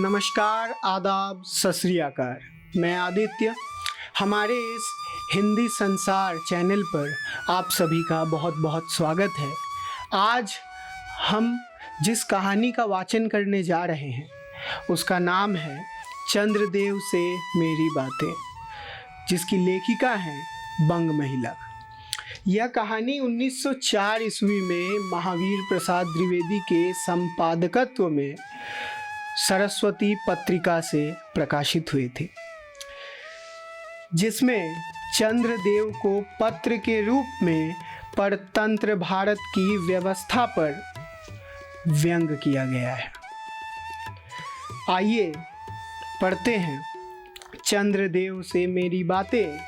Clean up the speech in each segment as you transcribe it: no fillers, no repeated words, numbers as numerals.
नमस्कार, आदाब, सत श्री अकाल। मैं आदित्य, हमारे इस हिंदी संसार चैनल पर आप सभी का बहुत बहुत स्वागत है। आज हम जिस कहानी का वाचन करने जा रहे हैं उसका नाम है चंद्रदेव से मेरी बातें, जिसकी लेखिका हैं बंग महिला। यह कहानी 1904 ईस्वी में महावीर प्रसाद द्विवेदी के संपादकत्व में सरस्वती पत्रिका से प्रकाशित हुई थी, जिसमें चंद्रदेव को पत्र के रूप में परतंत्र भारत की व्यवस्था पर व्यंग किया गया है। आइए पढ़ते हैं चंद्रदेव से मेरी बातें,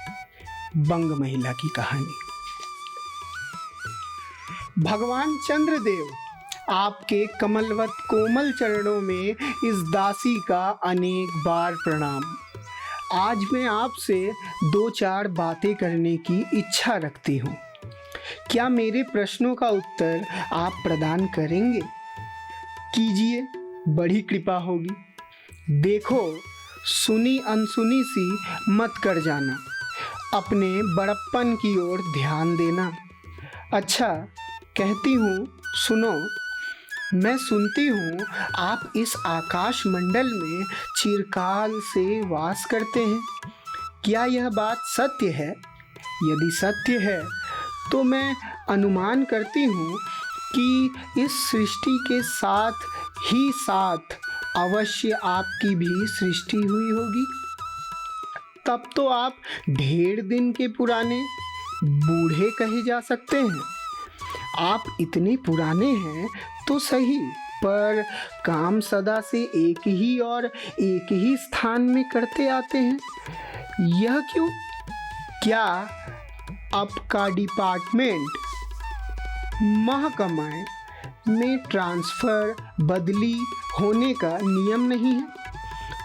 बंग महिला की कहानी। भगवान चंद्रदेव, आपके कमलवत कोमल चरणों में इस दासी का अनेक बार प्रणाम। आज मैं आपसे 2-4 बातें करने की इच्छा रखती हूँ। क्या मेरे प्रश्नों का उत्तर आप प्रदान करेंगे? कीजिए, बड़ी कृपा होगी। देखो, सुनी अनसुनी सी मत कर जाना, अपने बड़प्पन की ओर ध्यान देना। अच्छा, कहती हूँ, सुनो। मैं सुनती हूँ आप इस आकाश मंडल में चिरकाल से वास करते हैं। क्या यह बात सत्य है? यदि सत्य है तो मैं अनुमान करती हूँ कि इस सृष्टि के साथ ही साथ अवश्य आपकी भी सृष्टि हुई होगी। तब तो आप ढेर दिन के पुराने बूढ़े कहे जा सकते हैं। आप इतने पुराने हैं तो सही, पर काम सदा से एक ही और एक ही स्थान में करते आते हैं। यह क्यों? क्या आपका डिपार्टमेंट महकमे में ट्रांसफ़र बदली होने का नियम नहीं है?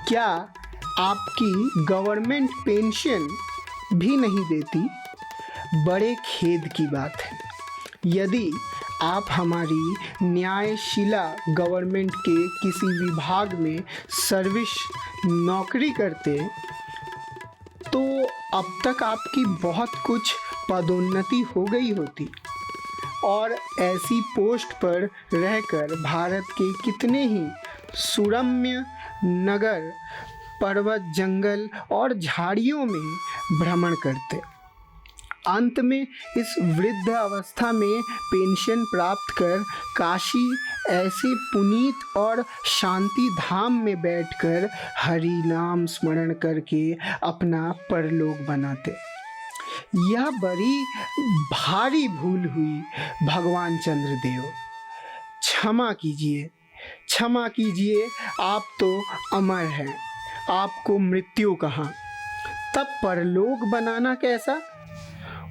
क्या आपकी गवर्नमेंट पेंशन भी नहीं देती? बड़े खेद की बात है। यदि आप हमारी न्यायशिला गवर्नमेंट के किसी विभाग में सर्विस नौकरी करते तो अब तक आपकी बहुत कुछ पदोन्नति हो गई होती और ऐसी पोस्ट पर रहकर भारत के कितने ही सुरम्य नगर, पर्वत, जंगल और झाड़ियों में भ्रमण करते। अंत में इस वृद्ध अवस्था में पेंशन प्राप्त कर काशी ऐसे पुनीत और शांति धाम में बैठकर हरि नाम स्मरण करके अपना परलोक बनाते। यह बड़ी भारी भूल हुई भगवान चंद्रदेव। क्षमा कीजिए, क्षमा कीजिए। आप तो अमर हैं, आपको मृत्यु कहाँ, तब परलोक बनाना कैसा?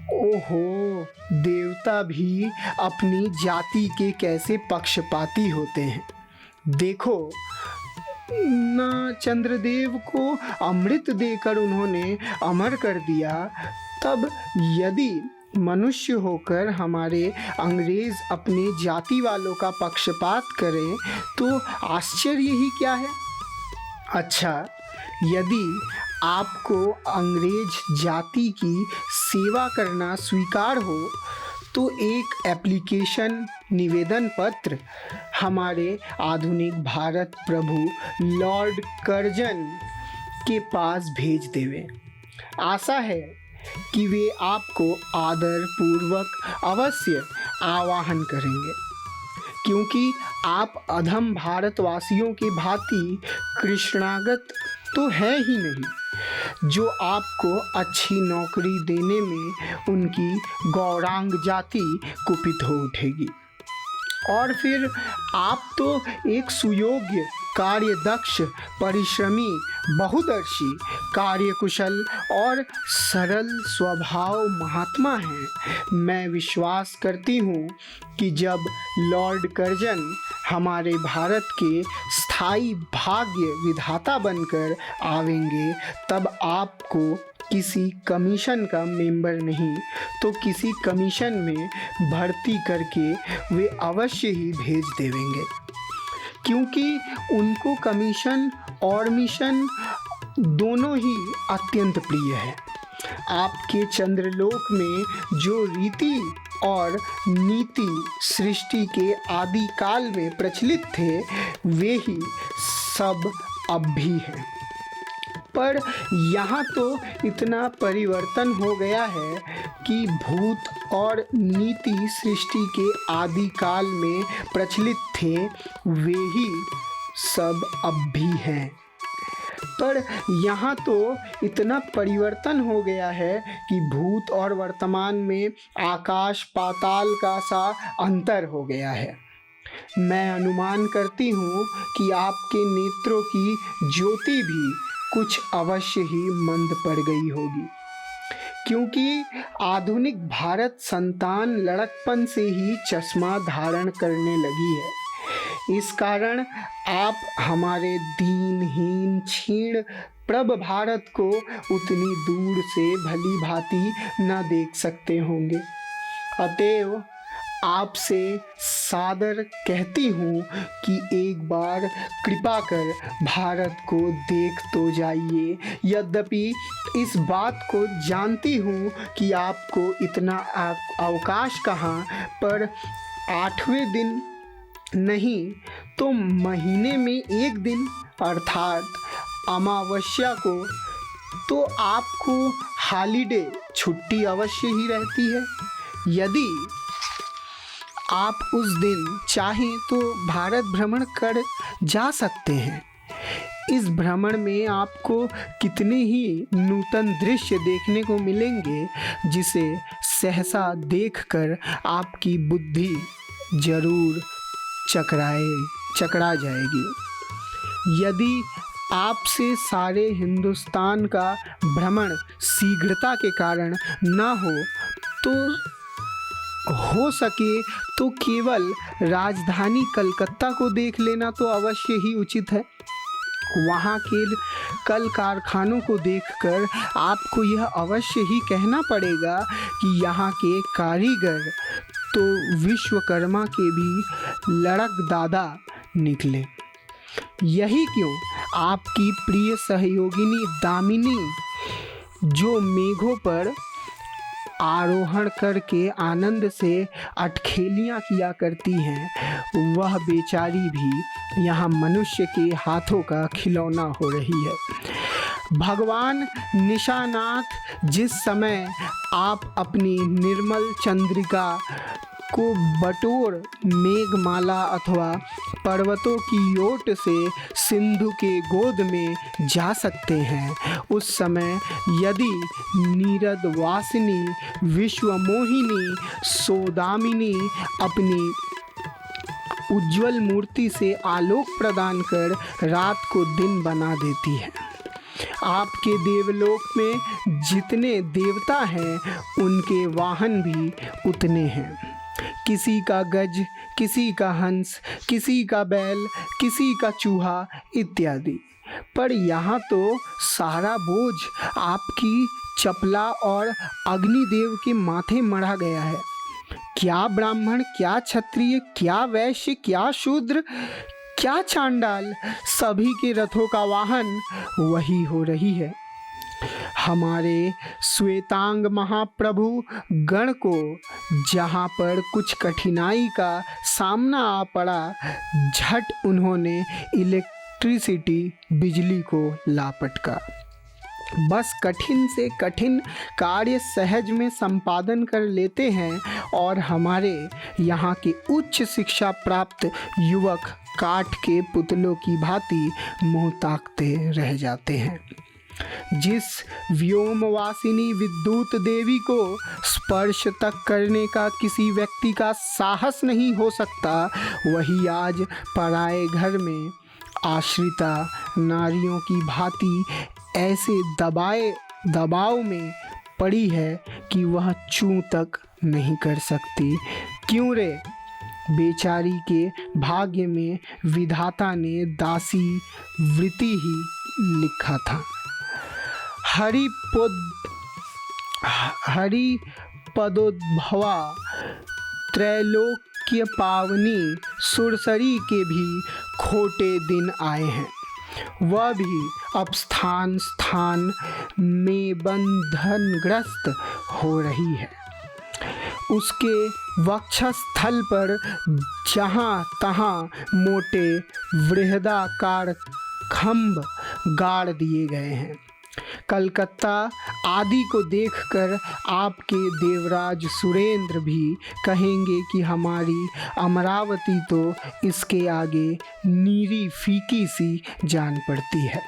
ओहो, देवता भी अपनी जाति के कैसे पक्षपाती होते हैं। देखो ना, चंद्रदेव को अमृत देकर उन्होंने अमर कर दिया, तब यदि मनुष्य होकर हमारे अंग्रेज अपने जाति वालों का पक्षपात करें तो आश्चर्य ही क्या है। अच्छा, यदि आपको अंग्रेज जाति की सेवा करना स्वीकार हो तो एक एप्लीकेशन, निवेदन पत्र हमारे आधुनिक भारत प्रभु लॉर्ड कर्जन के पास भेज देवें। आशा है कि वे आपको आदर पूर्वक अवश्य आवाहन करेंगे, क्योंकि आप अधम भारतवासियों के भांति कृष्णागत तो है ही नहीं, जो आपको अच्छी नौकरी देने में उनकी गौरांग जाति कुपित हो उठेगी। और फिर आप तो एक सुयोग्य, कार्यदक्ष, परिश्रमी, बहुदर्शी, कार्यकुशल और सरल स्वभाव महात्मा हैं। मैं विश्वास करती हूँ कि जब लॉर्ड कर्जन हमारे भारत के स्थायी भाग्य विधाता बनकर आवेंगे, तब आपको किसी कमीशन का मेंबर नहीं तो किसी कमीशन में भर्ती करके वे अवश्य ही भेज देंगे, क्योंकि उनको कमीशन और मिशन दोनों ही अत्यंत प्रिय है। आपके चंद्रलोक में जो रीति और नीति सृष्टि के आदि काल में प्रचलित थे वे ही सब अब भी हैं। पर यहाँ तो इतना परिवर्तन हो गया है कि भूत और नीति सृष्टि के आदि काल में प्रचलित थे वे ही सब अब भी हैं। पर यहाँ तो इतना परिवर्तन हो गया है कि भूत और वर्तमान में आकाश पाताल का सा अंतर हो गया है। मैं अनुमान करती हूँ कि आपके नेत्रों की ज्योति भी कुछ अवश्य ही मंद पड़ गई होगी, क्योंकि आधुनिक भारत संतान लड़कपन से ही चश्मा धारण करने लगी है। इस कारण आप हमारे दीनहीन क्षीण प्रभ भारत को उतनी दूर से भली भांति न देख सकते होंगे। अतएव आपसे सादर कहती हूँ कि एक बार कृपा कर भारत को देख तो जाइए। यद्यपि इस बात को जानती हूँ कि आपको इतना अवकाश कहाँ, पर 8वें दिन नहीं तो महीने में एक दिन अर्थात अमावस्या को तो आपको हॉलीडे छुट्टी अवश्य ही रहती है। यदि आप उस दिन चाहें तो भारत भ्रमण कर जा सकते हैं। इस भ्रमण में आपको कितने ही नूतन दृश्य देखने को मिलेंगे जिसे सहसा देखकर आपकी बुद्धि जरूर चकरा जाएगी। यदि आपसे सारे हिंदुस्तान का भ्रमण शीघ्रता के कारण न हो सके तो केवल राजधानी कलकत्ता को देख लेना तो अवश्य ही उचित है। वहाँ के कल कारखानों को देखकर आपको यह अवश्य ही कहना पड़ेगा कि यहाँ के कारीगर तो विश्वकर्मा के भी लड़क दादा निकले। यही क्यों आपकी प्रिय सहयोगिनी दामिनी, जो मेघों पर आरोहण करके आनंद से अटखेलियाँ किया करती हैं, वह बेचारी भी यहाँ मनुष्य के हाथों का खिलौना हो रही है। भगवान निशानाथ जिस समय आप अपनी निर्मल चंद्रिका को बटोर मेघमाला अथवा पर्वतों की ओट से सिंधु के गोद में जा सकते हैं, उस समय यदि नीरद वासिनी विश्वमोहिनी सौदामिनी अपनी उज्जवल मूर्ति से आलोक प्रदान कर रात को दिन बना देती है। आपके देवलोक में जितने देवता हैं उनके वाहन भी उतने हैं। किसी का गज, किसी का हंस, किसी का बैल, किसी का चूहा इत्यादि। पर यहाँ तो सारा बोझ आपकी चपला और अग्निदेव के माथे मढ़ा गया है। क्या ब्राह्मण, क्या क्षत्रिय, क्या वैश्य, क्या शूद्र, क्या चांडाल, सभी के रथों का वाहन वही हो रही है। हमारे श्वेतांग महाप्रभु गण को जहाँ पर कुछ कठिनाई का सामना आ पड़ा, झट उन्होंने इलेक्ट्रिसिटी बिजली को लापटका। बस कठिन से कठिन कार्य सहज में संपादन कर लेते हैं और हमारे यहाँ के उच्च शिक्षा प्राप्त युवक काठ के पुतलों की भांति मुँह ताकते रह जाते हैं। जिस व्योमवासिनी विद्युत देवी को स्पर्श तक करने का किसी व्यक्ति का साहस नहीं हो सकता, वही आज पराए घर में आश्रिता नारियों की भांति ऐसे दबाव में पड़ी है कि वह चूं तक नहीं कर सकती। क्यों रे, बेचारी के भाग्य में विधाता ने दासी वृत्ति ही लिखा था। हरि पदोद्भवा त्रैलोक्य पावनी सुरसरी के भी खोटे दिन आए हैं। वह भी अब स्थान स्थान में बंधनग्रस्त हो रही है। उसके वक्षस्थल पर जहाँ तहाँ मोटे बृहदाकार खम्भ गाड़ दिए गए हैं। कलकत्ता आदि को देखकर आपके देवराज सुरेंद्र भी कहेंगे कि हमारी अमरावती तो इसके आगे नीरी फीकी सी जान पड़ती है।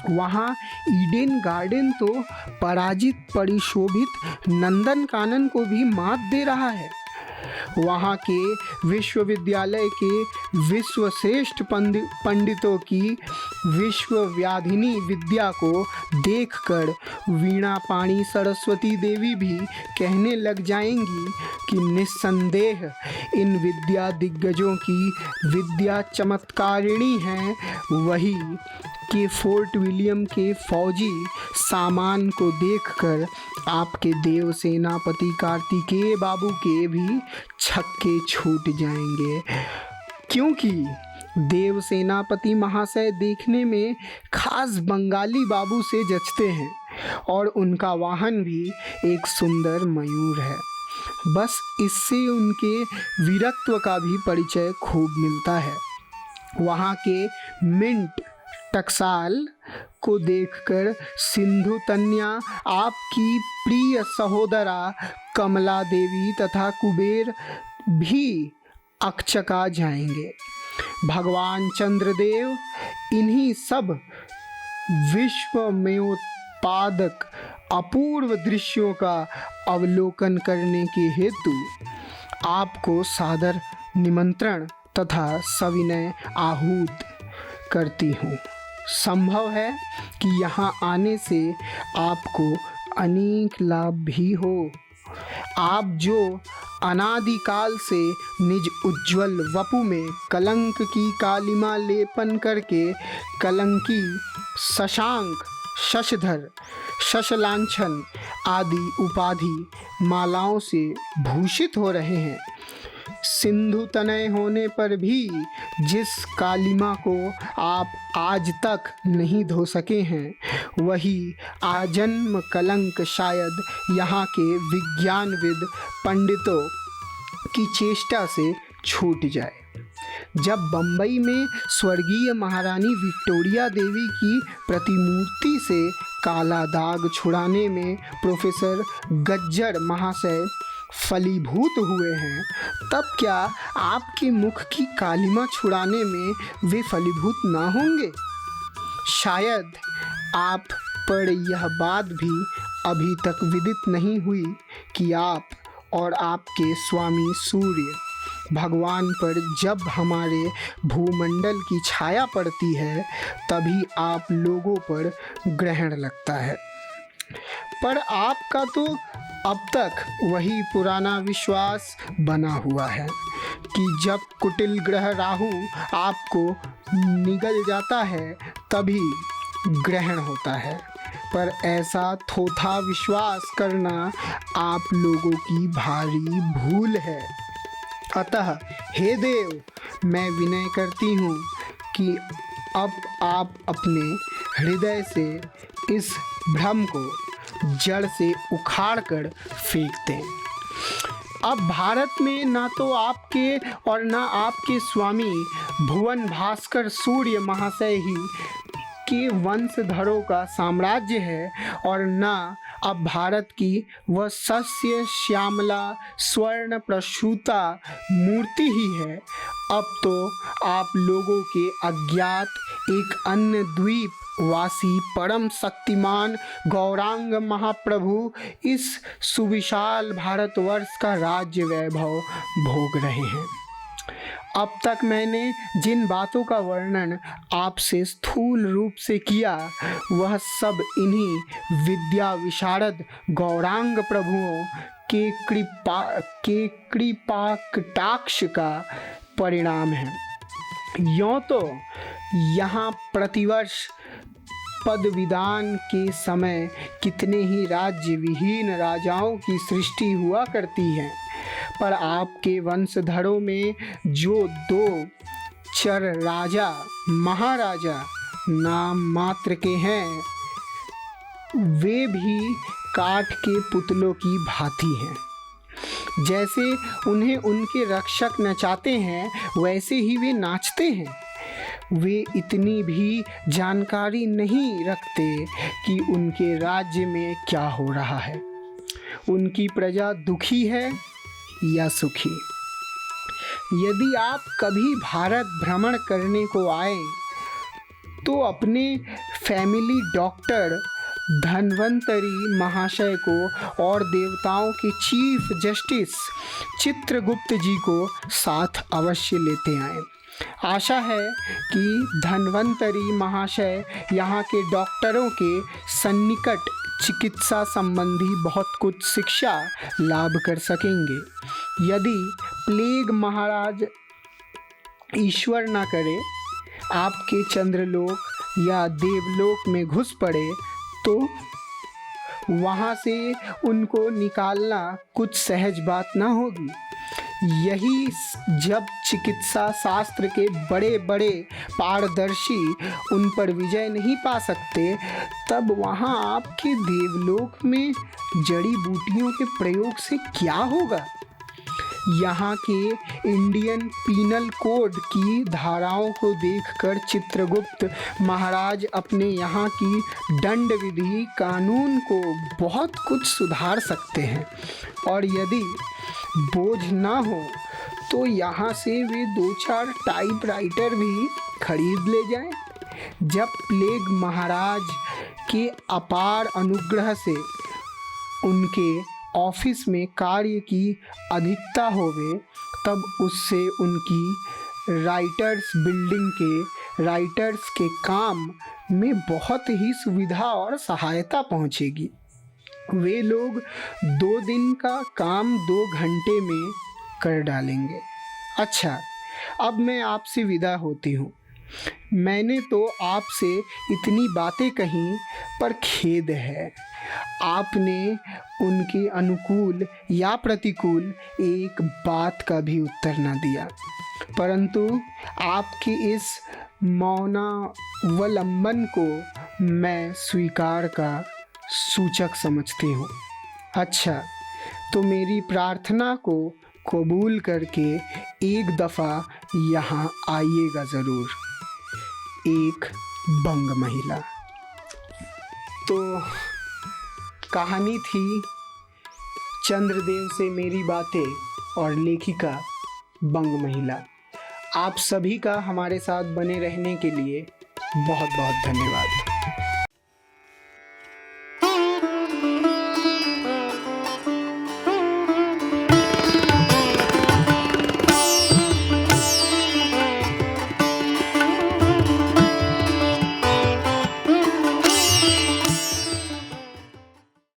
वहाँ ईडन गार्डन तो पराजित परिशोभित नंदन कानन को भी मात दे रहा है। वहाँ के विश्वविद्यालय के विश्वश्रेष्ठ पंडितों की विश्वव्याधिनी विद्या को देखकर वीणा पाणी सरस्वती देवी भी कहने लग जाएंगी कि निस्संदेह इन विद्या दिग्गजों की विद्या चमत्कारिणी है वही कि फोर्ट विलियम के फौजी सामान को देखकर आपके देव सेनापति कार्तिकेय बाबू के भी छक्के छूट जाएंगे, क्योंकि देव सेनापति महाशय देखने में खास बंगाली बाबू से जचते हैं और उनका वाहन भी एक सुंदर मयूर है। बस इससे उनके वीरत्व का भी परिचय खूब मिलता है। वहाँ के मिंट टकसाल को देखकर सिंधु तन्या आपकी प्रिय सहोदरा कमला देवी तथा कुबेर भी अकचका जाएंगे। भगवान चंद्रदेव इन्हीं सब विश्वमयोत्पादक अपूर्व दृश्यों का अवलोकन करने के हेतु आपको सादर निमंत्रण तथा सविनय आहूत करती हूँ। संभव है कि यहाँ आने से आपको अनेक लाभ भी हो। आप जो अनादिकाल से निज उज्ज्वल वपु में कलंक की कालिमा लेपन करके कलंकी शशांक शशधर शशलांछन आदि उपाधि मालाओं से भूषित हो रहे हैं, सिंधु तनय होने पर भी जिस कालिमा को आप आज तक नहीं धो सके हैं वही आजन्म कलंक शायद यहाँ के विज्ञानविद पंडितों की चेष्टा से छूट जाए। जब बम्बई में स्वर्गीय महारानी विक्टोरिया देवी की प्रतिमूर्ति से काला दाग छुड़ाने में प्रोफेसर गज्जर महाशय फलीभूत हुए हैं, तब क्या आपके मुख की कालिमा छुड़ाने में वे फलीभूत ना होंगे? शायद आप पर यह बात भी अभी तक विदित नहीं हुई कि आप और आपके स्वामी सूर्य भगवान पर जब हमारे भूमंडल की छाया पड़ती है तभी आप लोगों पर ग्रहण लगता है। पर आपका तो अब तक वही पुराना विश्वास बना हुआ है कि जब कुटिल ग्रह राहु आपको निगल जाता है तभी ग्रहण होता है। पर ऐसा थोथा विश्वास करना आप लोगों की भारी भूल है। अतः हे देव, मैं विनय करती हूँ कि अब आप अपने हृदय से इस भ्रम को जड़ से उखाड़ कर फेंक दें। अब भारत में ना तो आपके और ना आपके स्वामी भुवन भास्कर सूर्य महाशय ही के वंशधरों का साम्राज्य है और ना अब भारत की वह सस्य श्यामला स्वर्ण प्रसूता मूर्ति ही है। अब तो आप लोगों के अज्ञात एक अन्य द्वीप वासी परम शक्तिमान गौरांग महाप्रभु इस सुविशाल भारतवर्ष का राज्य वैभव भोग रहे हैं। अब तक मैंने जिन बातों का वर्णन आपसे स्थूल रूप से किया वह सब इन्हीं विद्या विशारद गौरांग प्रभुओं के कृपा कटाक्ष का परिणाम है। यों तो यहाँ प्रतिवर्ष पद विधान के समय कितने ही राज्य विहीन राजाओं की सृष्टि हुआ करती है, पर आपके वंशधरों में जो दो चर राजा महाराजा नाम मात्र के हैं, वे भी काठ के पुतलों की भांति हैं। जैसे उन्हें उनके रक्षक नचाते हैं वैसे ही वे नाचते हैं। वे इतनी भी जानकारी नहीं रखते कि उनके राज्य में क्या हो रहा है, उनकी प्रजा दुखी है या सुखी। यदि आप कभी भारत भ्रमण करने को आए तो अपने फैमिली डॉक्टर धन्वंतरी महाशय को और देवताओं के चीफ जस्टिस चित्रगुप्त जी को साथ अवश्य लेते आएं। आशा है कि धन्वंतरी महाशय यहाँ के डॉक्टरों के सन्निकट चिकित्सा संबंधी बहुत कुछ शिक्षा लाभ कर सकेंगे। यदि प्लेग महाराज ईश्वर न करे आपके चंद्रलोक या देवलोक में घुस पड़े तो वहाँ से उनको निकालना कुछ सहज बात ना होगी। यही जब चिकित्सा शास्त्र के बड़े बड़े पारदर्शी उन पर विजय नहीं पा सकते, तब वहाँ आपके देवलोक में जड़ी बूटियों के प्रयोग से क्या होगा। यहाँ के इंडियन पीनल कोड की धाराओं को देखकर चित्रगुप्त महाराज अपने यहाँ की दंड विधि कानून को बहुत कुछ सुधार सकते हैं, और यदि बोझ ना हो तो यहाँ से वे 2-4 टाइपराइटर भी खरीद ले जाएं। जब प्लेग महाराज के अपार अनुग्रह से उनके ऑफिस में कार्य की अधिकता होवे, तब उससे उनकी राइटर्स बिल्डिंग के राइटर्स के काम में बहुत ही सुविधा और सहायता पहुंचेगी। वे लोग 2 दिन का काम 2 घंटे में कर डालेंगे। अच्छा, अब मैं आपसे विदा होती हूँ। मैंने तो आपसे इतनी बातें कहीं, पर खेद है आपने उनके अनुकूल या प्रतिकूल एक बात का भी उत्तर न दिया। परंतु आपके इस मौनावलंबन को मैं स्वीकार का सूचक समझती हूँ। अच्छा, तो मेरी प्रार्थना को कबूल करके एक दफ़ा यहाँ आइएगा ज़रूर। एक बंग महिला। तो कहानी थी चंद्रदेव से मेरी बातें और लेखिका बंग महिला। आप सभी का हमारे साथ बने रहने के लिए बहुत बहुत धन्यवाद।